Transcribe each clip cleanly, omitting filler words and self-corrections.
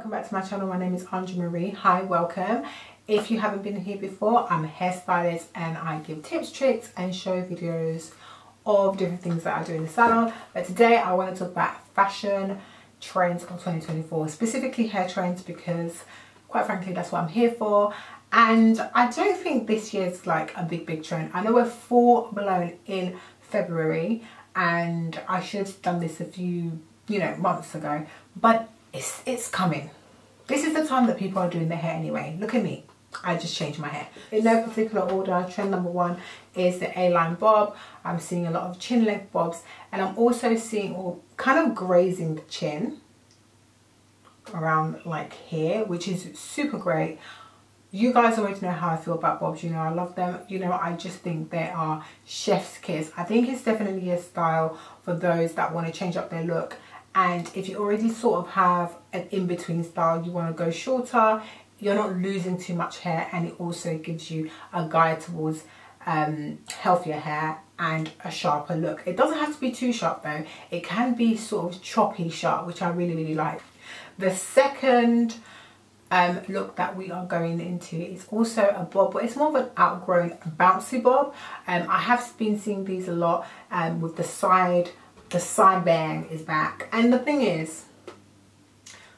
welcome back to my channel. My name is Andree. Hi, welcome. If you haven't been here before, I'm a hairstylist and I give tips, tricks and show videos of different things that I do in the salon. But today I want to talk about fashion trends of 2024, specifically hair trends, because quite frankly that's what I'm here for. And I don't think this year's like a big trend. I know we're full blown in February and I should have done this a few months ago, but it's coming. This is the time that people are doing their hair anyway. Look at me, I just changed my hair. In no particular order, trend number one is the A-line bob. I'm seeing a lot of chin length bobs, and I'm also seeing kind of grazing the chin around like here, which is super great. You guys already know how I feel about bobs. You know I love them. You know, I just think they are chef's kiss. I think it's definitely a style for those that want to change up their look. And if you already sort of have an in-between style, you want to go shorter, you're not losing too much hair, and it also gives you a guide towards healthier hair and a sharper look. It doesn't have to be too sharp though. It can be sort of choppy sharp, which I really like. The second look that we are going into is also a bob, but it's more of an outgrown bouncy bob. I have been seeing these a lot with the side bang is back. And the thing is,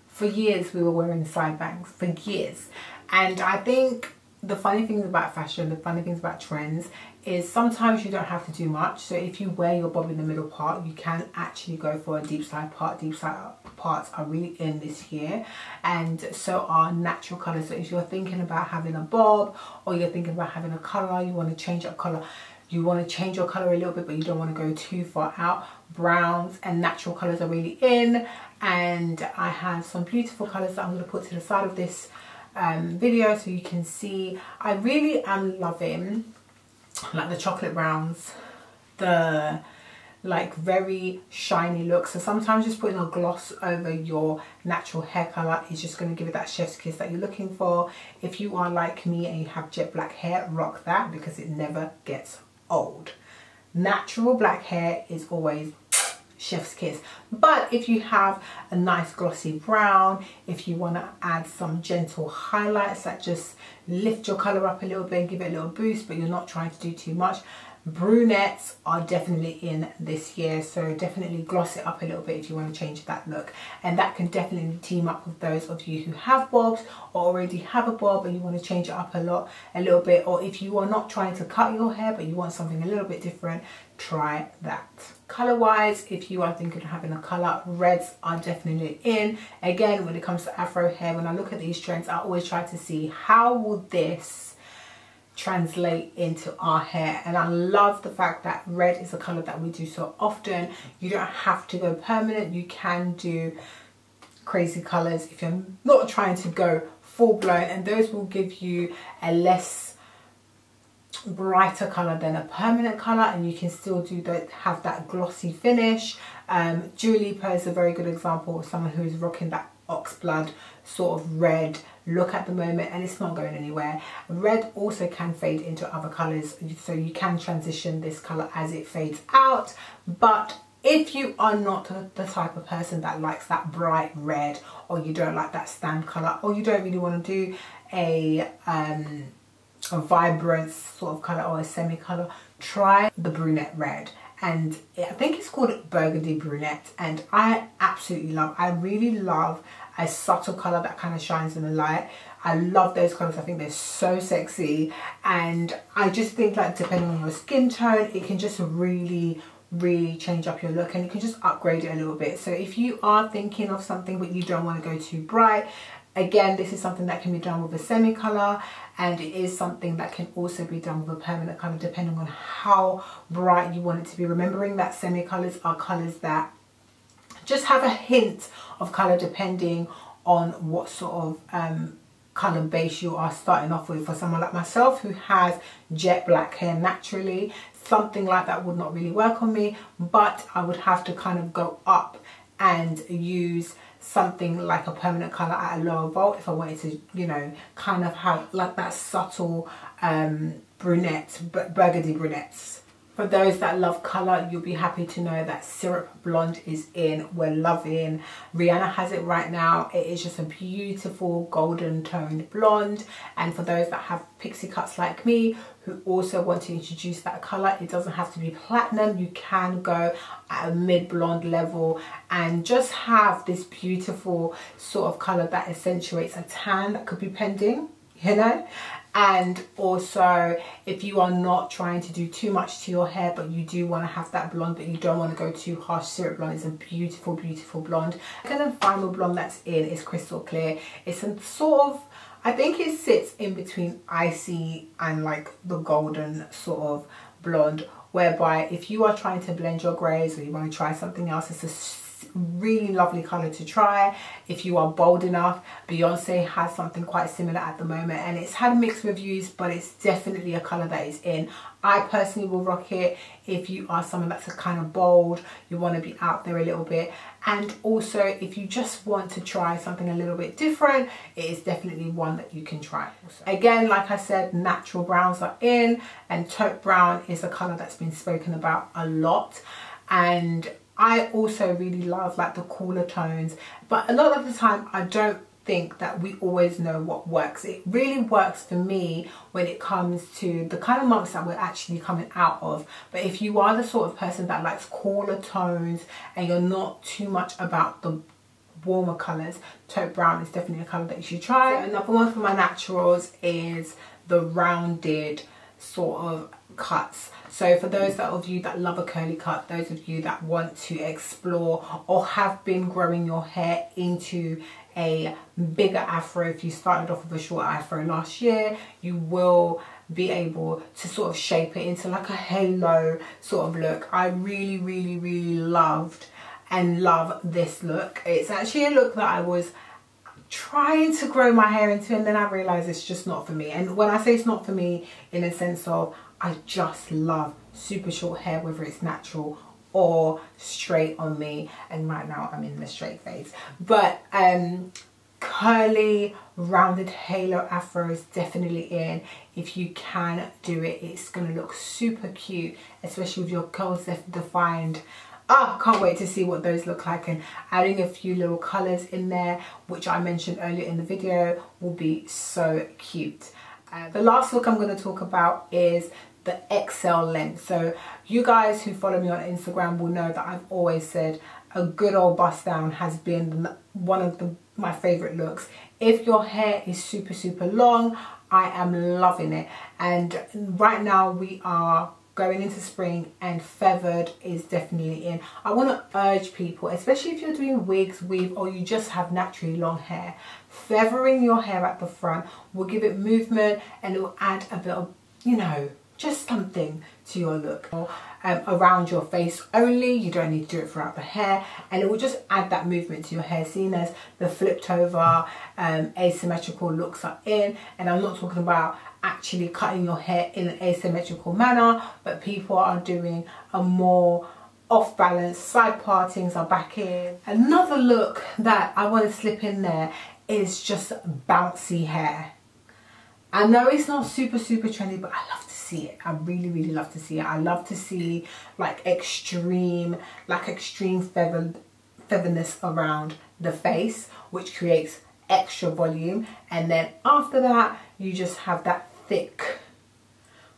for years we were wearing side bangs, for years. And I think the funny things about fashion, the funny things about trends is sometimes you don't have to do much. So if you wear your bob in the middle part, you can actually go for a deep side part. Deep side parts are really in this year, and so are natural colours. So if you're thinking about having a bob, or you're thinking about having a colour, you want to change up colour, you want to change your colour a little bit but you don't want to go too far out, browns and natural colours are really in. And I have some beautiful colours that I'm going to put to the side of this video so you can see. I really am loving like the chocolate browns, the like very shiny look. So sometimes just putting a gloss over your natural hair color is just going to give it that chef's kiss that you're looking for. If you are like me and you have jet black hair, rock that, because it never gets old. Natural black hair is always chef's kiss. But if you have a nice glossy brown, if you want to add some gentle highlights that just lift your color up a little bit and give it a little boost, but you're not trying to do too much, brunettes are definitely in this year. So definitely gloss it up a little bit if you want to change that look, and that can definitely team up with those of you who have bobs or already have a bob and you want to change it up a little bit. Or if you are not trying to cut your hair but you want something a little bit different, try that. Color wise, if you are thinking of having a color, reds are definitely in. Again, when it comes to Afro hair, when I look at these trends, I always try to see how will this translate into our hair. And I love the fact that red is a color that we do so often. You don't have to go permanent, you can do crazy colors if you're not trying to go full blown, and those will give you a less brighter color than a permanent color, and you can still have that glossy finish. Dua Lipa is a very good example of someone who is rocking that oxblood sort of red look at the moment, and it's not going anywhere. Red also can fade into other colors, so you can transition this color as it fades out. But if you are not the type of person that likes that bright red, or you don't like that stand color, or you don't really want to do a vibrant sort of color or a semi color, try the brunette red. And I think it's called burgundy brunette, and I really love a subtle color that kind of shines in the light. I love those colors. I think they're so sexy, and I just think like depending on your skin tone, it can just really change up your look, and you can just upgrade it a little bit. So if you are thinking of something but you don't want to go too bright, again, this is something that can be done with a semi color, and it is something that can also be done with a permanent color depending on how bright you want it to be. Remembering that semi colors are colors that just have a hint of color depending on what sort of color base you are starting off with. For someone like myself who has jet black hair naturally, something like that would not really work on me, but I would have to kind of go up and use something like a permanent color at a lower volt if I wanted to, kind of have like that subtle brunette, burgundy brunettes For those that love colour, you'll be happy to know that Syrup Blonde is in. We're loving. Rihanna has it right now. It is just a beautiful golden toned blonde. And for those that have pixie cuts like me, who also want to introduce that colour, it doesn't have to be platinum. You can go at a mid blonde level and just have this beautiful sort of colour that accentuates a tan that could be pending, you know. And also, if you are not trying to do too much to your hair, but you do want to have that blonde, but you don't want to go too harsh, Syrup Blonde is a beautiful, beautiful blonde. And the final blonde that's in is Crystal Clear. It's a sort of, I think it sits in between icy and like the golden sort of blonde, whereby if you are trying to blend your greys or you want to try something else, it's a really lovely color to try. If you are bold enough, Beyonce has something quite similar at the moment, and it's had mixed reviews, but it's definitely a color that is in. I personally will rock it if you are someone that's a kind of bold, you want to be out there a little bit, and also if you just want to try something a little bit different, it is definitely one that you can try also. Again, like I said, natural browns are in, and taupe brown is a color that's been spoken about a lot. And I also really love like the cooler tones, but a lot of the time I don't think that we always know what works. It really works for me when it comes to the kind of months that we're actually coming out of. But if you are the sort of person that likes cooler tones and you're not too much about the warmer colours, taupe brown is definitely a colour that you should try. So another one for my naturals is the rounded sort of cuts. So for those of you that love a curly cut, those of you that want to explore or have been growing your hair into a bigger afro, if you started off with a short afro last year, you will be able to sort of shape it into like a halo sort of look. I really, really, really loved and love this look. It's actually a look that I was trying to grow my hair into, and then I realized it's just not for me. And when I say it's not for me, in a sense of I just love super short hair, whether it's natural or straight on me, and right now I'm in the straight phase. But curly rounded halo afro is definitely in. If you can do it, it's gonna look super cute, especially with your curls defined. I can't wait to see what those look like, and adding a few little colours in there, which I mentioned earlier in the video, will be so cute. The last look I'm going to talk about is the XL length. So you guys who follow me on Instagram will know that I've always said a good old bust down has been one of my favourite looks. If your hair is super, super long, I am loving it. And right now we are going into spring and feathered is definitely in. I want to urge people, especially if you're doing wigs, weave, or you just have naturally long hair, feathering your hair at the front will give it movement, and it will add a bit of, you know, just something to your look. Around your face only, you don't need to do it throughout the hair, and it will just add that movement to your hair, seeing as the flipped over asymmetrical looks are in. And I'm not talking about actually cutting your hair in an asymmetrical manner, but people are doing a more off balance, side partings are back in. Another look that I want to slip in there is just bouncy hair. I know it's not super, super trendy, but I love to see it. I really, really love to see it. I love to see like extreme featherness around the face, which creates extra volume. And then after that, you just have that thick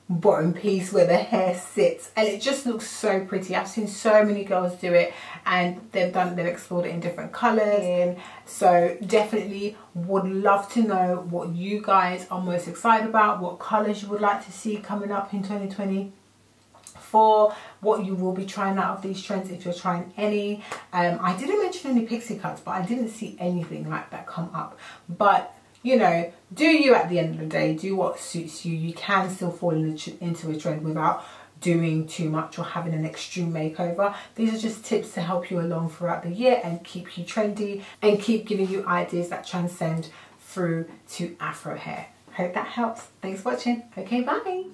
bottom piece where the hair sits, and it just looks so pretty. I've seen so many girls do it, and they've explored it in different colors. So definitely would love to know what you guys are most excited about, what colors you would like to see coming up in 2024, what you will be trying out of these trends if you're trying any. I didn't mention any pixie cuts, but I didn't see anything like that come up. But you know, do you at the end of the day, do what suits you. You can still fall into a trend without doing too much or having an extreme makeover. These are just tips to help you along throughout the year and keep you trendy and keep giving you ideas that transcend through to Afro hair. Hope that helps. Thanks for watching. Okay, bye.